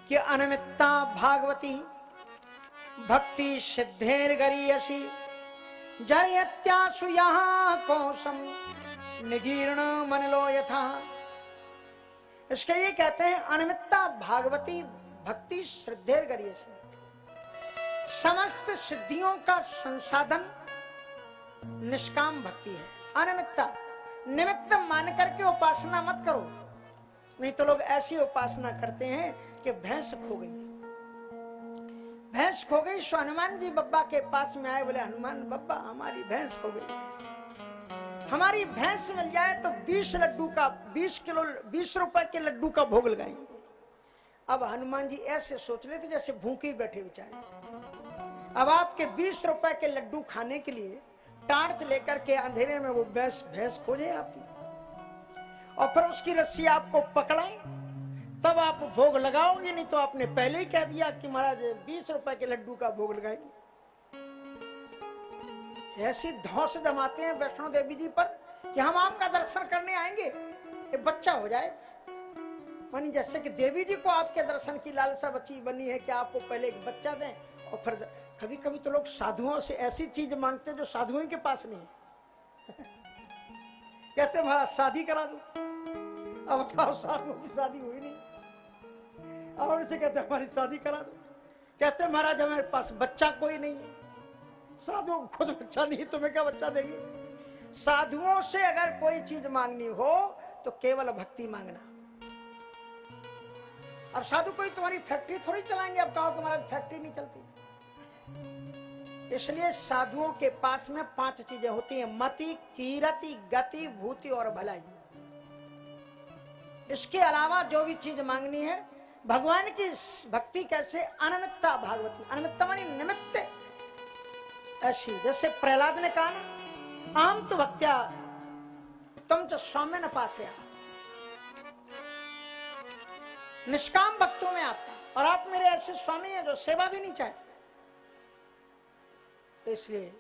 कि अनमित्ता भागवती भक्ति सिद्धेर गरीयसी जरयत्यासु यहाँ कोशम निगीर्ण मन लो यथा। इसके लिए कहते हैं अनमित्ता भागवती भक्ति श्रद्धेर गरीयसी, समस्त सिद्धियों का संसाधन निष्काम भक्ति है। अनिमित्ता, निमित्त मान करके उपासना मत करो, नहीं तो लोग ऐसी उपासना करते हैं कि भैंस खो गई, भैंस खो गई। सो हनुमान जी बब्बा के पास में आए, बोले हनुमान बब्बा हमारी भैंस खो गई, हमारी भैंस मिल जाए तो 20 लड्डू का 20 रुपए के लड्डू का भोग लगाएंगे। अब हनुमान जी ऐसे सोच लेते जैसे भूखे बैठे बेचारे। अब आपके 20 रुपए के लड्डू खाने के लिए टार्च लेकर के अंधेरे में वो भैंस खोजे आपकी, और फिर उसकी रस्सी आपको पकड़ाए, तब आप भोग लगाओगे। नहीं तो आपने पहले ही कह दिया कि महाराज 20 रुपए के लड्डू का भोग लगाएंगे। ऐसी धौंस जमाते हैं वैष्णो देवी जी पर कि हम आपका दर्शन करने आएंगे, एक बच्चा हो जाए। मानी जैसे कि देवी जी को आपके दर्शन की लालसा बनी है कि आपको पहले एक बच्चा दें, और फिर कभी कभी तो लोग साधुओं से ऐसी चीज मांगते हैं जो साधुओं के पास नहीं है। कहते महाराज शादी करा दो। अब बताओ साधुओं की शादी हुई नहीं, अब उनसे कहते हमारी शादी करा दो। कहते महाराज हमारे पास बच्चा कोई नहीं है। साधुओं को खुद बच्चा नहीं, तुम्हें क्या बच्चा देंगे। साधुओं से अगर कोई चीज मांगनी हो तो केवल भक्ति मांगना। अब साधु कोई तुम्हारी फैक्ट्री थोड़ी चलाएंगे। अब कहो तुम्हारी फैक्ट्री नहीं चलती। इसलिए साधुओं के पास में 5 चीजें होती हैं, मति, कीरति, गति, भूति और भलाई। इसके अलावा जो भी चीज मांगनी है, भगवान की भक्ति कैसे, अनिमित्ता भागवती। अनिमित्ता मानी निमित्त, ऐसी जैसे प्रहलाद ने कहा आम तो भक्त्या तुम च सौम्य न पासया, निष्काम भक्तों में आपका, और आप मेरे ऐसे स्वामी हैं जो सेवा भी नहीं चाहते। इसलिए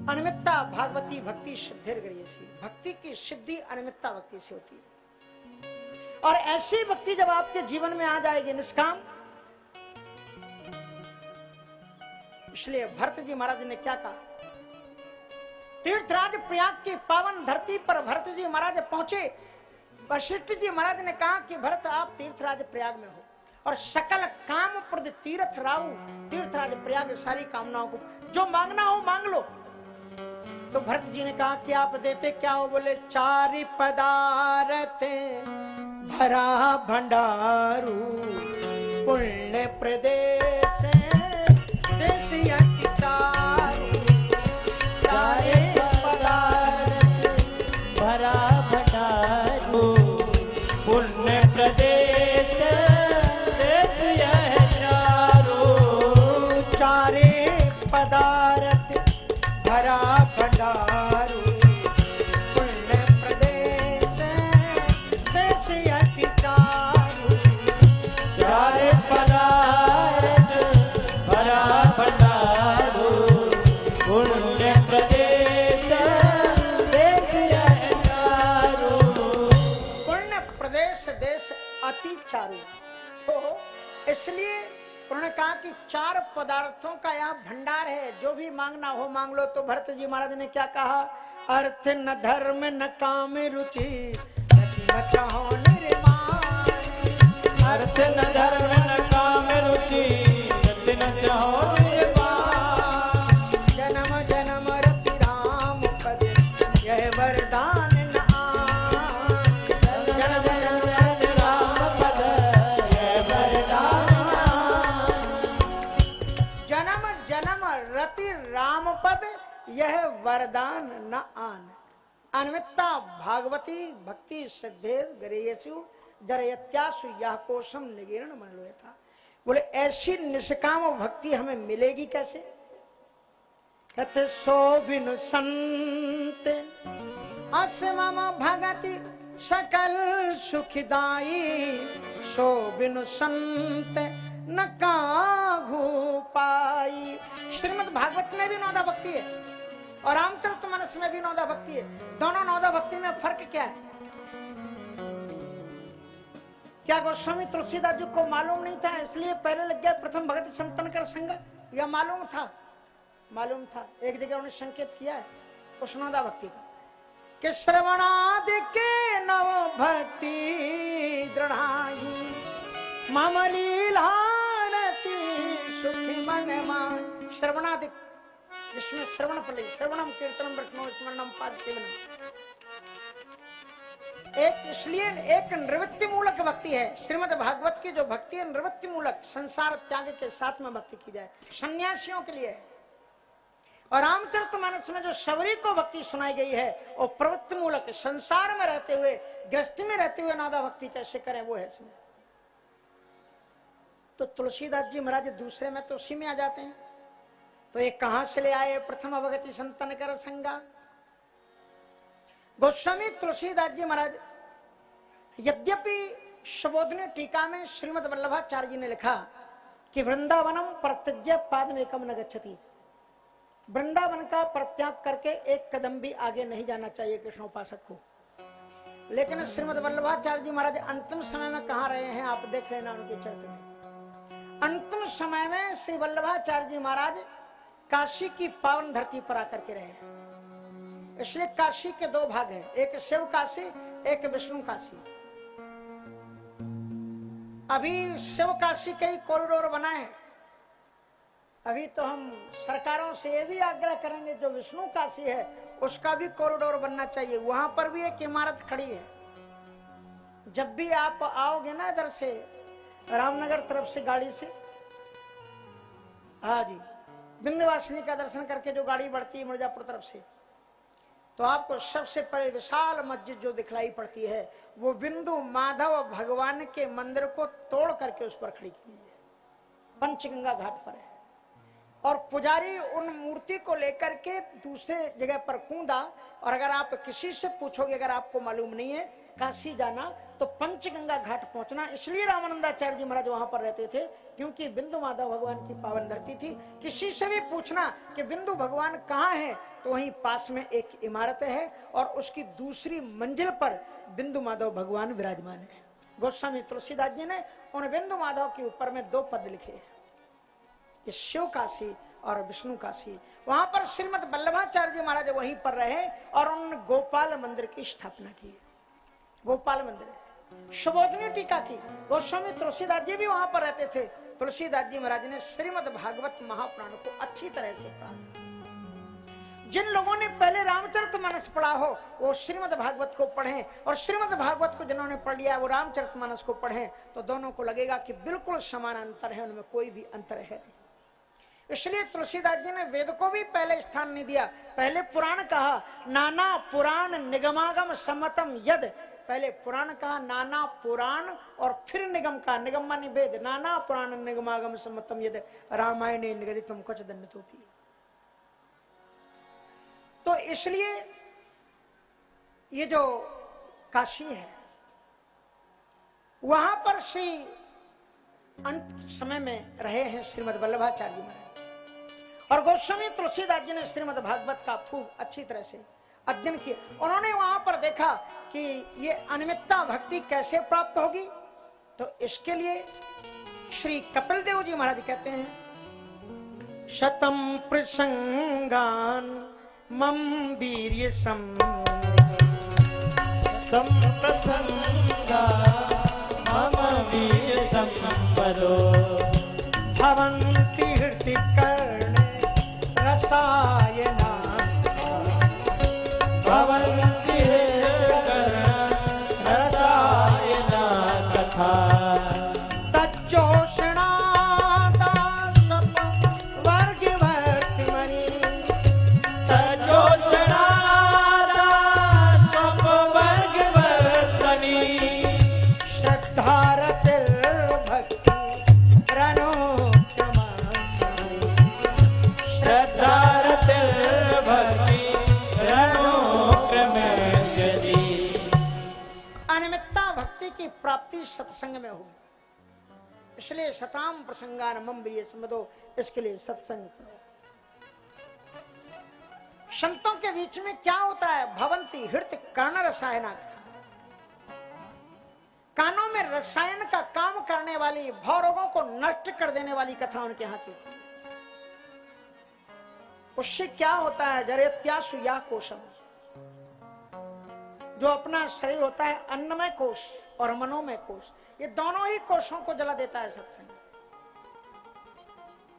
अनिमित्ता भागवती भक्ति सिद्धिर गरीयसी, भक्ति की सिद्धि अनिमित्ता भक्ति से होती है। और ऐसी भक्ति जब आपके जीवन में आ जाएगी निष्काम, इसलिए भरत जी महाराज ने क्या कहा, तीर्थराज प्रयाग की पावन धरती पर भरत जी महाराज पहुंचे। वशिष्ठ जी महाराज ने कहा कि भरत आप तीर्थराज प्रयाग में हो, और सकल काम प्रद तीर्थ राहु, तीर्थराज प्रयाग सारी कामनाओं को जो मांगना हो मांग लो। तो भरत जी ने कहा कि आप देते क्या हो। बोले 4 पदार्थ भरा भंडारू पुण्य प्रदेश देसिया की 4 पदार्थ भरा भंडारू पुण्य प्रदेश देश यह चारों। 4 पदार्थ भरा भंडारू पुण्य प्रदेश देश यह 4 पदार्थ भरा भंडारू पुण्य प्रदेश देश यह चारों। पुण्य प्रदेश देश अति चारु। तो इसलिए उन्होंने कहा कि 4 पदार्थों का यहाँ भंडार है, जो भी मांगना हो मांग लो। तो भरत जी महाराज ने क्या कहा, अर्थ न धर्म न काम रुचि न चाहो निर्माण। अर्थ न धर्म न काम रुचि न चाहो निर्माण। जन्म जन्म रति राम पद यह वरदान न आन। जन्म जन्म रति राम पद यह वरदान न आन। जन्म जन्म रति राम पद यह वरदान न आन। अनिमित्ता भागवती भक्ति सिद्धेर गरीयसु जरयत्यासु यह कोशम निगीर्ण मनोयथा। बोले ऐसी निष्काम भक्ति हमें मिलेगी कैसे। कहते सो बिनु संत अस मम भगति सकल सुखदाई। सो बिनु संत न काहू पाई। श्रीमद् भागवत में भी नौदा भक्ति है और रामचरितमानस में भी नौदा भक्ति है। दोनों नौदा भक्ति में फर्क क्या है क्या गोस्वामी तुलसीदास जी को मालूम नहीं था इसलिए पहले लग गया प्रथम भगत संतन कर संग? या मालूम था? मालूम था। एक जगह उन्होंने संकेत किया है कृष्णोदा भक्ति का कि श्रवणादि के नव भक्ति दृढ़ाई मामलीलानति सुखी मन मान। श्रवणादि विष्णु श्रवण पर लगी, श्रवणम कीर्तनम विष्णु स्मरणम पाद सेवनम। एक इसलिए एक निवृत्ति मूलक भक्ति है। श्रीमद् भागवत की जो भक्ति है निवृत्ति मूलक, संसार त्याग के साथ में भक्ति की जाए, सन्यासियों के लिए है। और रामचरितमानस में जो शबरी को भक्ति सुनाई गई है वो प्रवृत्ति मूलक, संसार में रहते हुए, गृहस्थी में रहते हुए नादा भक्ति कैसे करें वो है इसमें। तो तुलसीदास जी महाराज दूसरे में तो उसी में आ जाते हैं। तो ये कहां से ले आए प्रथम भगति संतन कर संगा? गोस्वामी तुलसीदास जी महाराज यद्यपि सुबोधनी टीका में श्रीमद् वल्लभाचार्य जी ने लिखा कि वृंदावनम प्रत्यज्य पादमेकम न गच्छति, वृंदावन का परित्याग करके एक कदम भी आगे नहीं जाना चाहिए कृष्णोपासक को। लेकिन श्रीमद् वल्लभाचार्य जी महाराज अंतिम समय में कहाँ रहे हैं आप देख लेना उनके चरित्र में। अंतिम समय में श्री वल्लभाचार्य जी महाराज काशी की पावन धरती पर आकर के रहे हैं। इसलिए काशी के दो भाग हैं, एक शिव काशी एक विष्णु काशी। अभी शिव काशी के ही कॉरिडोर बनाए, अभी तो हम सरकारों से ये भी आग्रह करेंगे जो विष्णु काशी है उसका भी कॉरिडोर बनना चाहिए। वहां पर भी एक इमारत खड़ी है। जब भी आप आओगे ना इधर से रामनगर तरफ से गाड़ी से, हाँ जी, विंध्यवासिनी का दर्शन करके जो गाड़ी बढ़ती है मिर्जापुर तरफ से, तो आपको सबसे पहले विशाल मस्जिद जो दिखलाई पड़ती है वो बिंदु माधव भगवान के मंदिर को तोड़ करके उस पर खड़ी की है, पंचगंगा घाट पर है। और पुजारी उन मूर्ति को लेकर के दूसरे जगह पर कूदा। और अगर आप किसी से पूछोगे, अगर आपको मालूम नहीं है काशी जाना तो पंचगंगा घाट पहुंचना। इसलिए रामानंदाचार्य जी महाराज वहां पर रहते थे क्योंकि बिंदु माधव भगवान की पावन धरती थी। किसी से भी पूछना कि बिंदु भगवान कहाँ है तो वहीं पास में एक इमारत है और उसकी दूसरी मंजिल पर बिंदु माधव भगवान विराजमान है। गोस्वामी तुलसीदास जी ने उन बिंदु माधव के ऊपर में दो पद लिखे, शिव काशी और विष्णु काशी। वहां पर श्रीमद् वल्लभाचार्य जी महाराज वहीं पर रहे और उन्होंने गोपाल मंदिर की स्थापना की। गोपाल मंदिर है। सुबोधनी टीका की गोस्वामी तुलसीदास जी भी वहां पर रहते थे। तुलसीदास जी महाराज ने श्रीमद् भागवत महापुराण को अच्छी तरह से पढ़ा। जिन लोगों ने पहले रामचरितमानस पढ़ा हो वो श्रीमद् भागवत को पढ़ें, और श्रीमद् भागवत को जिन्होंने पढ़ लिया वो रामचरितमानस को पढ़ें, तो दोनों को लगेगा कि बिल्कुल समान अंतर है, उनमें कोई भी अंतर है नहीं। इसलिए तुलसीदास जी ने वेद को भी पहले स्थान नहीं दिया। पहले पुराण कहा, नाना पुराण निगमागम सम्मतम यद। पहले पुराण कहा, नाना पुराण, और फिर निगम कहा, निगम माने वेद, नाना पुराण निगमागम सम्मतम यद रामायणे निगदितम क्वच दण्डतोपि। तो इसलिए ये जो काशी है वहां पर श्री अंत समय में रहे हैं श्रीमद् वल्लभाचार्य जी महाराज। और गोस्वामी तुलसीदास जी ने श्रीमद् भागवत का खूब अच्छी तरह से अध्ययन किया। उन्होंने वहां पर देखा कि ये अनिमित्ता भक्ति कैसे प्राप्त होगी। तो इसके लिए श्री कपिल देव जी महाराज कहते हैं, शतम प्रसंगान मम वीर्य सम प्रसंगा मम वीर्य संपदो भवन्ति हृदि कर्ण रसायना भवन्ति रसायना कथा तज्जोषणादा सब वर्ग वर्तमनि तज्जोषणादा सब वर्ग वर्तमनि श्रद्धारतिर्भक्ति रणोत्तमानि श्रद्धारतिर्भक्ति रणोक्रमेष्यति। अनिमित्ता भक्ति की प्राप्ति सत्संग में होगी। इसलिए शताम प्रसंगान मम वीर्य संपदो, इसके लिए सत्संग करो। संतों के बीच में क्या होता है, भवंती हृत कर्ण रसायना। कानों में रसायन का काम करने वाली, भौरोगों को नष्ट कर देने वाली कथा उनके यहाँ की। उससे क्या होता है? जरेत्यासु या कोशम, जो अपना शरीर होता है अन्नमय कोश और मनोमय कोश, ये दोनों ही कोशों को जला देता है सत्संग।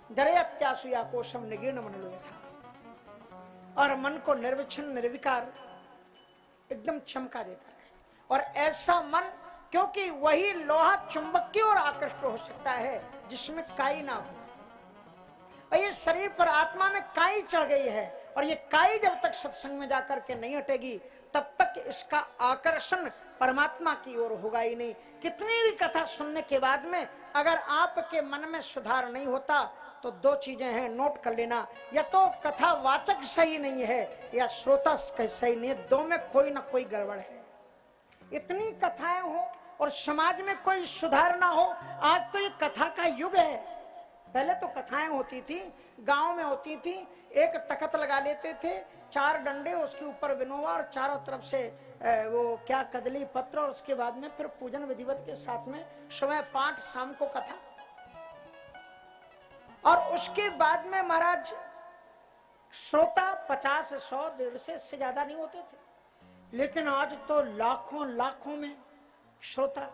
जरेत्यासु या कोशम निगीर्ण मन लो था, और मन को निर्विच्छिन्न निर्विकार एकदम चमका देता है। और ऐसा मन, क्योंकि वही लोहा चुंबक की ओर आकृष्ट हो सकता है जिसमें काई ना हो। और ये शरीर पर आत्मा में काई चढ़ गई है, और ये काई जब तक सत्संग में जाकर के नहीं हटेगी तब तक इसका आकर्षण परमात्मा की ओर होगा ही नहीं। कितनी भी कथा सुनने के बाद में अगर आपके मन में सुधार नहीं होता तो दो चीजें हैं, नोट कर लेना, या तो कथावाचक सही नहीं है या श्रोता सही नहीं है, दो में कोई ना कोई गड़बड़ है। इतनी कथाएं हो और समाज में कोई सुधार ना हो। आज तो ये कथा का युग है। पहले तो कथाएं होती थी, गांव में होती थी, एक तख्त लगा लेते थे, 4 डंडे, उसके ऊपर विनोबा और चारों तरफ से वो क्या कदली पत्र, और उसके बाद में फिर पूजन विधिवत के साथ में सुबह पाठ, शाम को कथा, और उसके बाद में महाराज श्रोता 50, 100, 150 से ज्यादा नहीं होते थे। लेकिन आज तो लाखों लाखों में श्रोता,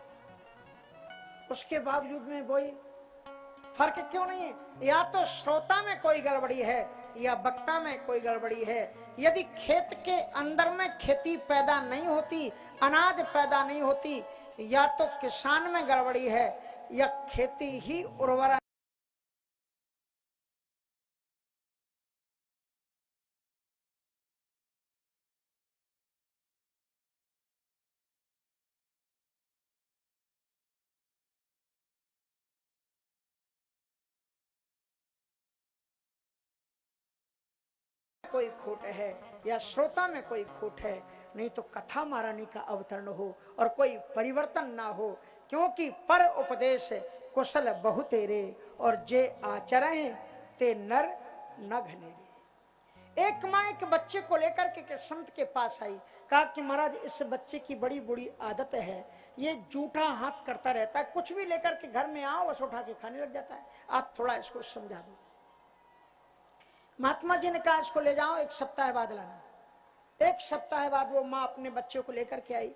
उसके बावजूद में वही फर्क क्यों नहीं है? या तो श्रोता में कोई गड़बड़ी है या वक्ता में कोई गड़बड़ी है। यदि खेत के अंदर में खेती पैदा नहीं होती, अनाज पैदा नहीं होती, या तो किसान में गड़बड़ी है या खेती ही उर्वरा कोई खोट है या श्रोता में कोई खोट है। नहीं तो कथा महारानी का अवतरण हो और कोई परिवर्तन ना हो। क्योंकि पर उपदेश कुशल बहु तेरे, और जे आचरण ते नर न घनेरे। एक माँ एक बच्चे को लेकर के संत के पास आई, कहा कि महाराज इस बच्चे की बड़ी बुरी आदत है, ये जूठा हाथ करता रहता है, कुछ भी लेकर के घर में आओ बस उठा के खाने लग जाता है, आप थोड़ा इसको समझा दो। महात्मा जी ने कहा इसको ले जाओ, 1 सप्ताह बाद लाना। 1 सप्ताह बाद वो माँ अपने बच्चे को लेकर के आई,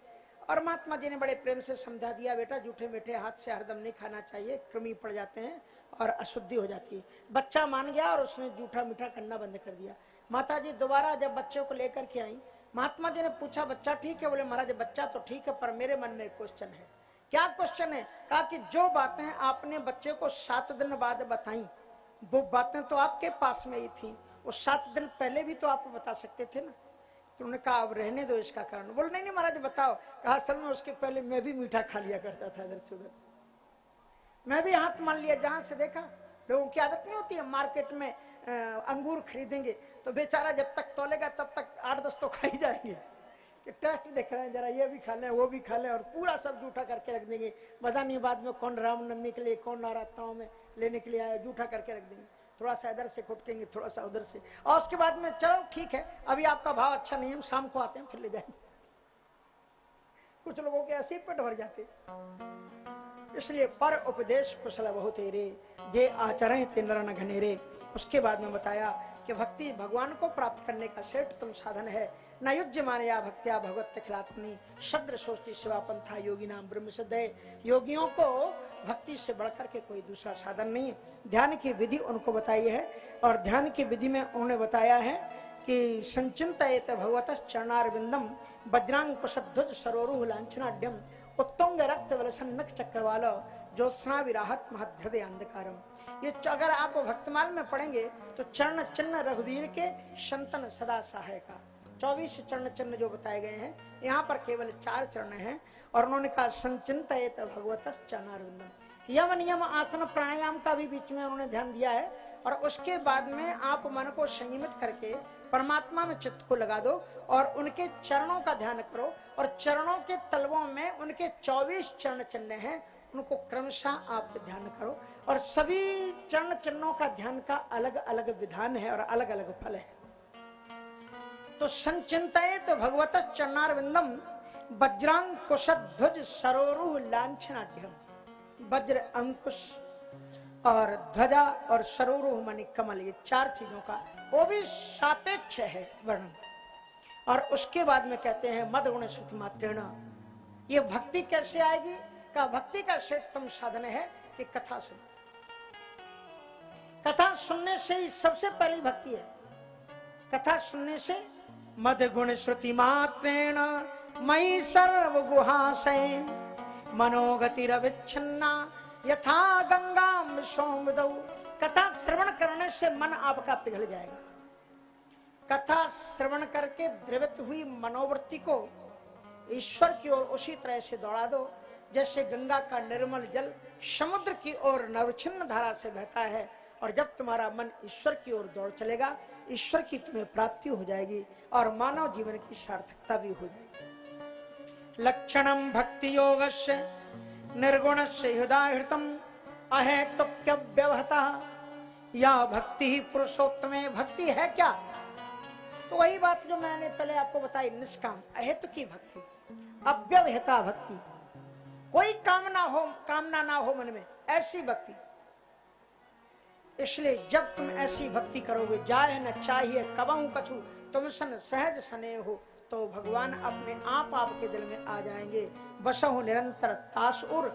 और महात्मा जी ने बड़े प्रेम से समझा दिया, बेटा जूठे मीठे हाथ से हरदम नहीं खाना चाहिए, कृमि पड़ जाते हैं और अशुद्धि हो जाती है। बच्चा मान गया और उसने जूठा मीठा करना बंद कर दिया। माता जी दोबारा जब बच्चे को लेकर के आई, महात्मा जी ने पूछा बच्चा ठीक है? बोले महाराज बच्चा तो ठीक है, पर मेरे मन में एक क्वेश्चन है। क्या क्वेश्चन है? कहा कि जो बातें आपने बच्चे को 7 दिन बाद बताई, वो बातें तो आपके पास में ही थी, वो 7 दिन पहले भी तो आप बता सकते थे ना। तो उन्होंने कहा अब रहने दो इसका कारण। बोले नहीं नहीं महाराज बताओ। कहा असल में उसके पहले मैं भी मीठा खा लिया करता था इधर से उधर, मैं भी हाथ मान लिया जहां से देखा। लोगों की आदत नहीं होती है, मार्केट में अंगूर खरीदेंगे तो बेचारा जब तक तोलेगा तब तक 8-10 तो खा ही जाएंगे कि टेस्ट देख रहे हैं, जरा ये भी खा लें वो भी खा लें, और पूरा सब जूठा करके रख देंगे। पता नहीं बाद में कौन रामनवमी के लिए, कौन नवरात्राओं में लेने के लिए आया, जूठा करके रख देंगे। थोड़ा सा इधर से खुटकेंगे, थोड़ा सा उधर से, और उसके बाद में चलो ठीक है अभी आपका भाव अच्छा नहीं है, शाम को आते हैं फिर ले जाएंगे। कुछ लोगों के ऐसे ही पेट भर जाते। इसलिए पर उपदेश कुशल बहु तेरे, जे आचरण ते नर न घनेरे। उसके बाद में बताया कि भक्ति भगवान को प्राप्त करने का श्रेष्ठतम साधन है। न युज्य मानया भक्त्या भगवत खिलात्मी, शद्र सोचती शिवा पंथा योगी नाम ब्रह्म सिद्ध है। योगियों को भक्ति से बढ़कर के कोई दूसरा साधन नहीं। ध्यान की विधि उनको बताई है, और ध्यान की विधि में उन्होंने बताया है कि संचिंतयेत भगवतः चरणारविंदम, वज्रांग कुशध्वज सरोरुह लांछनाढ्यम, उत्तुंग रक्त वलसन्नक चक्रवाल, ज्योत्सना विराहत महद्हृदय अंधकारम। ये अगर आप भक्तमाल में पढ़ेंगे तो चरण चिन्ह रघुवीर के संतन सदा सहाय का 24 चरण चिन्ह जो बताए गए हैं, यहाँ पर केवल 4 चरण हैं। और उन्होंने कहा संचिंतयेत भगवतः चरणारविंदम। यम नियम आसन प्राणायाम का भी बीच में उन्होंने ध्यान दिया है। और उसके बाद में आप मन को संयमित करके परमात्मा में चित्त को लगा दो और उनके चरणों का ध्यान करो। और चरणों के तलवों में उनके 24 चरण चिन्ह हैं, उनको क्रमशः आप ध्यान करो। और सभी चरण चिन्हों का ध्यान का अलग अलग विधान है और अलग अलग फल है। तो संचिंतयेत भगवतः चरणारविंदम, वज्रांकुशध्वज सरोरुह लांछनाढ्यम। वज्र, अंकुश और ध्वजा और सरोरुह माने कमल, ये चार चीजों का वो भी सापेक्ष है वर्णन। और उसके बाद में कहते हैं मद गुण श्रुति मात्रेण, ये भक्ति कैसे आएगी? का भक्ति का श्रेष्ठतम साधन है कि कथा सुनो। कथा सुनने से ही सबसे पहली भक्ति है। कथा सुनने से मद गुण श्रुति मात्रेण मयि सर्व गुहाशय मनोगतिरविच्छिन्ना यथा गंगा सोमदौ। कथा श्रवण करने से मन आपका पिघल जाएगा। कथा श्रवण करके द्रवित हुई मनोवृत्ति को ईश्वर की ओर उसी तरह से दौड़ा दो जैसे गंगा का निर्मल जल समुद्र की ओर नवच्छिन्न धारा से बहता है। और जब तुम्हारा मन ईश्वर की ओर दौड़ चलेगा, ईश्वर की तुम्हें प्राप्ति हो जाएगी और मानव जीवन की सार्थकता भी हो जाएगी। लक्षणम भक्ति योगस्य निर्गुणस्य हृदाहृतम अहेतुक्य व्यवहतः या भक्ति ही पुरुषोत्तमे। भक्ति है क्या? तो वही बात जो मैंने पहले आपको बताई, निष्काम अहेतु की भक्ति, अव्यवहिता भक्ति, कोई कामना ना हो मन में, ऐसी भक्ति। इसलिए जब तुम ऐसी भक्ति करोगे, जाए न चाहिए कबहू कछु तुम सन सहज सने हो, तो भगवान अपने आप आपके दिल में आ जाएंगे। बसहु निरंतर तासुर